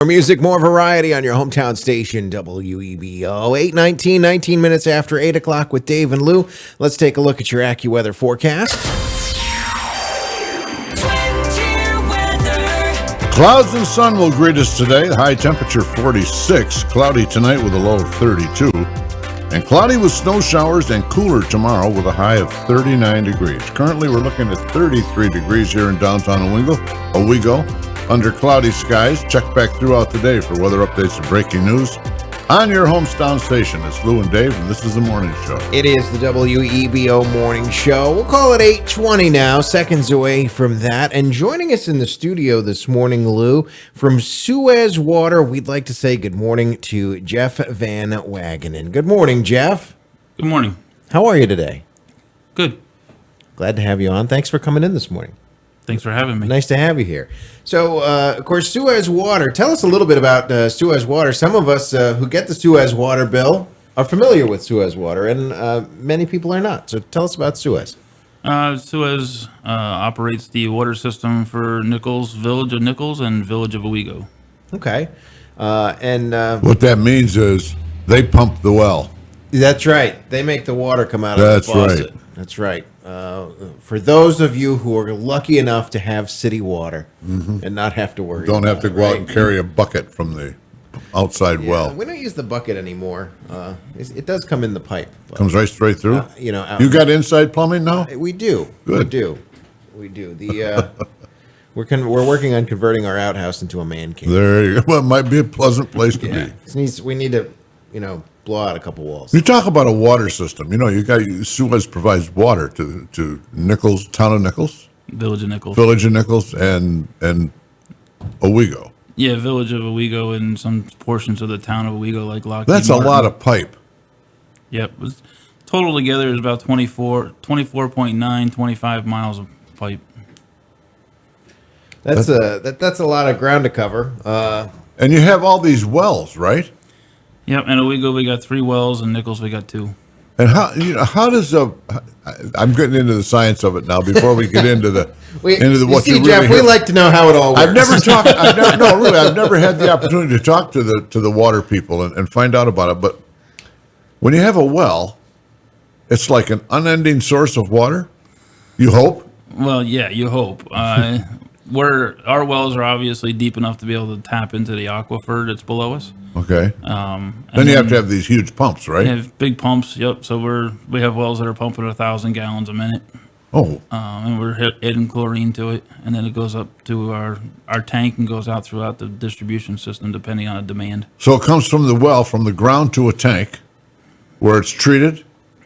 More music, more variety on your hometown station, WEBO. 8:19, 19 minutes after 8 o'clock with Dave and Lou. Let's take a look at your AccuWeather forecast. Clouds and sun will greet us today. The high temperature 46. Cloudy tonight with a low of 32. And cloudy with snow showers and cooler tomorrow with a high of 39 degrees. Currently, we're looking at 33 degrees here in downtown Owego. Under cloudy skies, check back throughout the day for weather updates and breaking news on your hometown station. It's Lou and Dave, and this is the morning show. It is the WEBO morning show. We'll call it 8:20 now, seconds away from that. And joining us in the studio this morning, Lou, from Suez Water, we'd like to say good morning to Jeff Van Wagenen. Good morning, Jeff. Good morning. How are you today? Good. Glad to have you on. Thanks for coming in this morning. Thanks for having me. Nice to have you here. So, of course, Suez Water. Tell us a little bit about Suez Water. Some of us who get the Suez Water bill are familiar with Suez Water, and many people are not. So tell us about Suez. Suez operates the water system for Nichols, Village of Nichols, and Village of Owego. Okay. What that means is they pump the well. That's right. They make the water come out of That's the faucet. right. That's right. For those of you who are lucky enough to have city water and not have to worry, Don't have to about go it, out right? and carry a bucket from the outside Yeah, well. we don't use the bucket anymore. It does come in the pipe. But, Comes right straight through. out You got inside plumbing now? We do. Good. We do. The we're working on converting our outhouse into a man cave. There you go. Well, it might be a pleasant place to Yeah. be. We need to, blow out a couple walls. You talk about a water system. Suez provides water to Nichols, town of Nichols, Village of Nichols. Village of Nichols, and Owego. Yeah, Village of Owego and some portions of the town of Owego, like Lockheed That's a Martin. lot of pipe. Yep. Total together is about 24.9, 25 miles of pipe. That's a lot of ground to cover. And you have all these wells, right? Yep. And Owego, we got 3 wells, and Nichols, we got 2. And how does I'm getting into the science of it now before we get into what you really Jeff, we hear. like to know how it all works. I've never had the opportunity to talk to the water people and find out about it. But when you have a well, it's like an unending source of water. You hope. Well, yeah, you hope. Our wells are obviously deep enough to be able to tap into the aquifer that's below us. Okay. And Then you have to have these huge pumps, right? We have big pumps. Yep. So we have wells that are pumping 1,000 gallons a minute. Oh, And we're adding chlorine to it, and then it goes up to our tank and goes out throughout the distribution system depending on the demand. so it comes from the well, from the ground to a tank, where it's treated,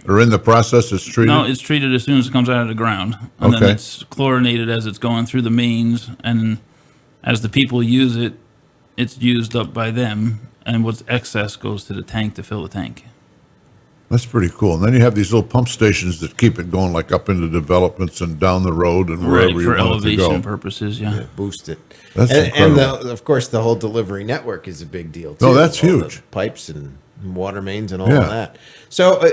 or in the process it's treated. No, it's treated as soon as it comes out of the ground, and Okay. then it's chlorinated as it's going through the mains, and as the people use it, it's used up by them, and what's excess goes to the tank to fill the tank. That's pretty cool. And then you have these little pump stations that keep it going, like up into developments and down the road and wherever Right, you for want it to go. elevation purposes, yeah. Boost it. That's and incredible. of course, the whole delivery network is a big deal, too. Oh, that's All the huge. pipes and water mains and all Yeah. of that. So,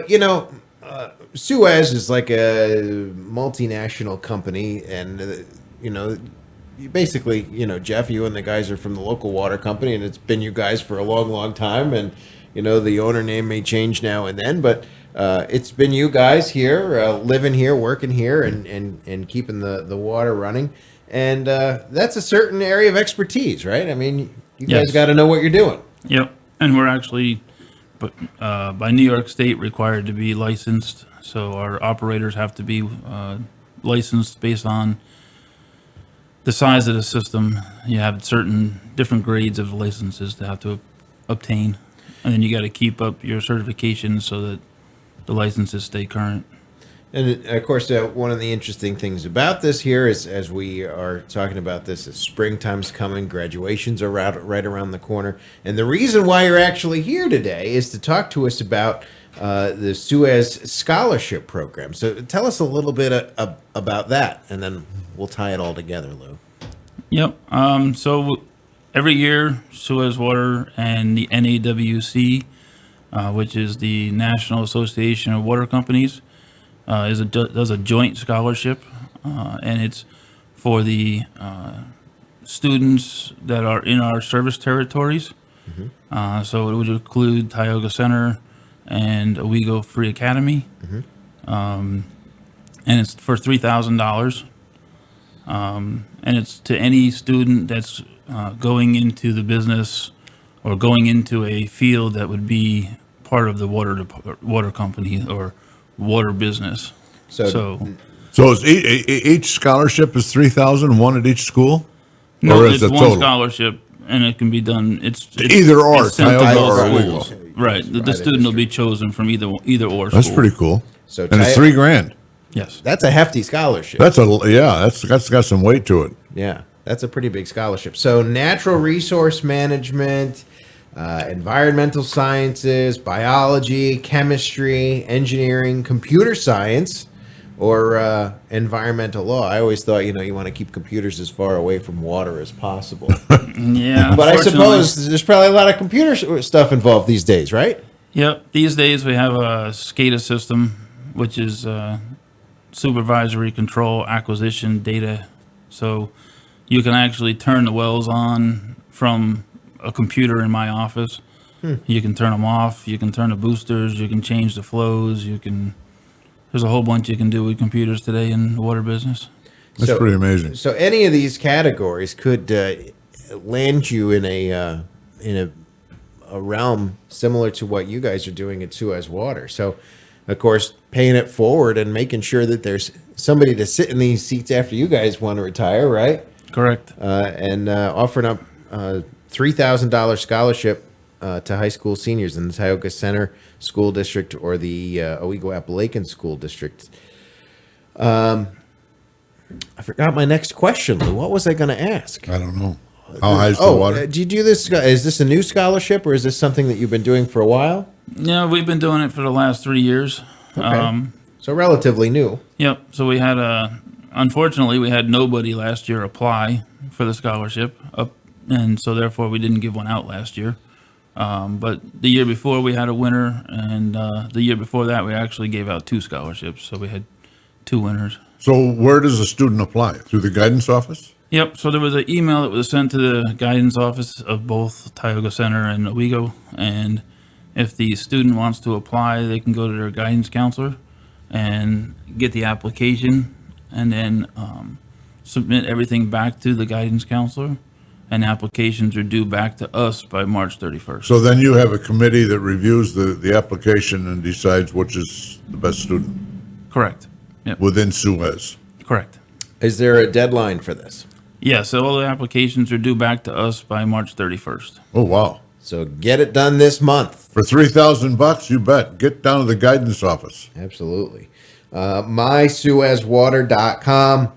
Suez is like a multinational company, and, you basically, Jeff, you and the guys are from the local water company, and it's been you guys for a long, long time, and, the owner name may change now and then, but it's been you guys here, living here, working here, and keeping the water running. And that's a certain area of expertise, right? I mean, you guys Yes. got to know what you're doing. Yep, and we're actually, by New York State, required to be licensed. So our operators have to be licensed based on the size of the system. You have certain different grades of licenses to have to obtain, and then you got to keep up your certifications so that the licenses stay current. And of course, one of the interesting things about this here is, as we are talking about this, is springtime's coming, graduations are right around the corner, and the reason why you're actually here today is to talk to us about the Suez Scholarship program. So tell us a little bit about that, and then we'll tie it all together, Lou. Yep. So every year, Suez Water and the NAWC, which is the National Association of Water Companies, does a joint scholarship, and it's for the students that are in our service territories. So it would include Tioga Center and Owego Free Academy. And it's for $3,000. And it's to any student that's going into the business or going into a field that would be part of the water company or water business. So So is each scholarship is 3,000, one at each school? No, Or it's is it one total? scholarship, and it can be done. It's Either or, it's sent to Tioga both or Owego. schools. Right. The student will be chosen from either or. That's school. pretty cool. So And it's Tio- $3,000. Yes. that's a hefty scholarship. That's got some weight to it. Yeah, that's a pretty big scholarship. So natural resource management, environmental sciences, biology, chemistry, engineering, computer science, or environmental law. I always thought, you want to keep computers as far away from water as possible. Yeah. But I unfortunately- suppose there's probably a lot of computer stuff involved these days, right? Yep. These days we have a SCADA system, which is supervisory control acquisition data. So you can actually turn the wells on from a computer in my office. You can turn them off. You can turn the boosters. You can change the flows. There's a whole bunch you can do with computers today in the water business. That's pretty amazing. So any of these categories could land you in a realm similar to what you guys are doing at Suez Water. So, of course, paying it forward and making sure that there's somebody to sit in these seats after you guys want to retire, right? Correct. And offering up $3,000 scholarship to high school seniors in the Tioga Center School District or the Owego Appalachian School District. I forgot my next question, Lou. What was I going to ask? I don't know. How high is the water? Do you do this? Is this a new scholarship or is this something that you've been doing for a while? Yeah, we've been doing it for the last 3 years. Okay. So relatively new. Yep. So we had unfortunately, we had nobody last year apply for the scholarship, and so therefore we didn't give one out last year. But the year before we had a winner, and the year before that we actually gave out 2 scholarships. So we had 2 winners. So where does a student apply? Through the guidance office? Yep. So there was an email that was sent to the guidance office of both Tioga Center and Owego, and if the student wants to apply, they can go to their guidance counselor and get the application, and then submit everything back to the guidance counselor. And applications are due back to us by March 31st. So then you have a committee that reviews the application and decides which is the best student Correct. Yep. within Suez. Correct. Is there a deadline for this? Yeah, so all the applications are due back to us by March 31st. Oh, wow. So get it done this month. For $3,000, you bet. Get down to the guidance office. Absolutely. MySuezWater.com.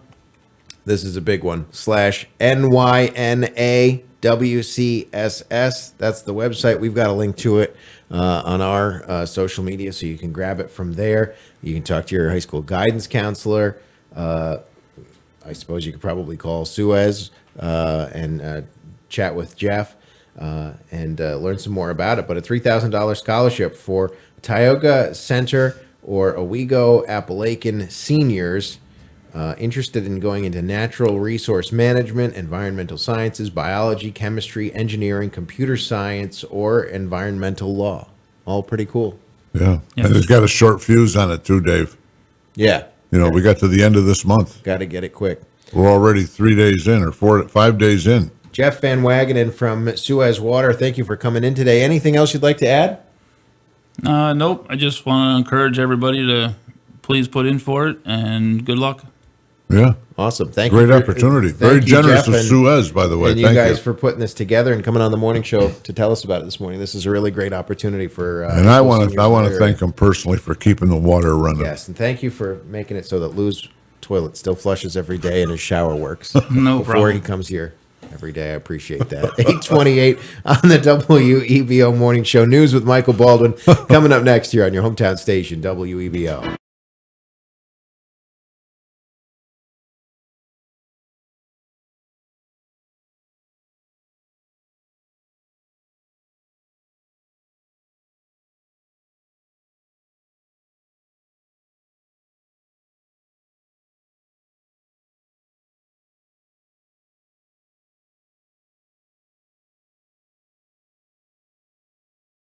This is a big one. /NYNAWCSS. That's the website. We've got a link to it on our social media, so you can grab it from there. You can talk to your high school guidance counselor. I suppose you could probably call Suez and chat with Jeff and learn some more about it. But a $3,000 scholarship for Tioga Center or Owego Appalachian seniors interested in going into natural resource management, environmental sciences, biology, chemistry, engineering, computer science, or environmental law. All pretty cool. Yeah. Yes. And it's got a short fuse on it too, Dave. Yeah. We got to the end of this month. Got to get it quick. We're already 3 days in or 5 days in. Jeff Van Wagenen from Suez Water, thank you for coming in today. Anything else you'd like to add? Nope. I just want to encourage everybody to please put in for it, and good luck. Yeah. Awesome. Thank Great you. opportunity. Thank Very you, generous Jeff, of and- Suez, by the way. And you Thank guys you. for putting this together and coming on the morning show to tell us about it this morning. This is a really great opportunity for. And I want seniors to in our area. thank them personally for keeping the water running. Yes, and thank you for making it so that Lou's toilet still flushes every day and his shower works. No before problem. he comes here every day. I appreciate that. 8:28 on the WEBO Morning Show. News with Michael Baldwin coming up next here on your hometown station, WEBO.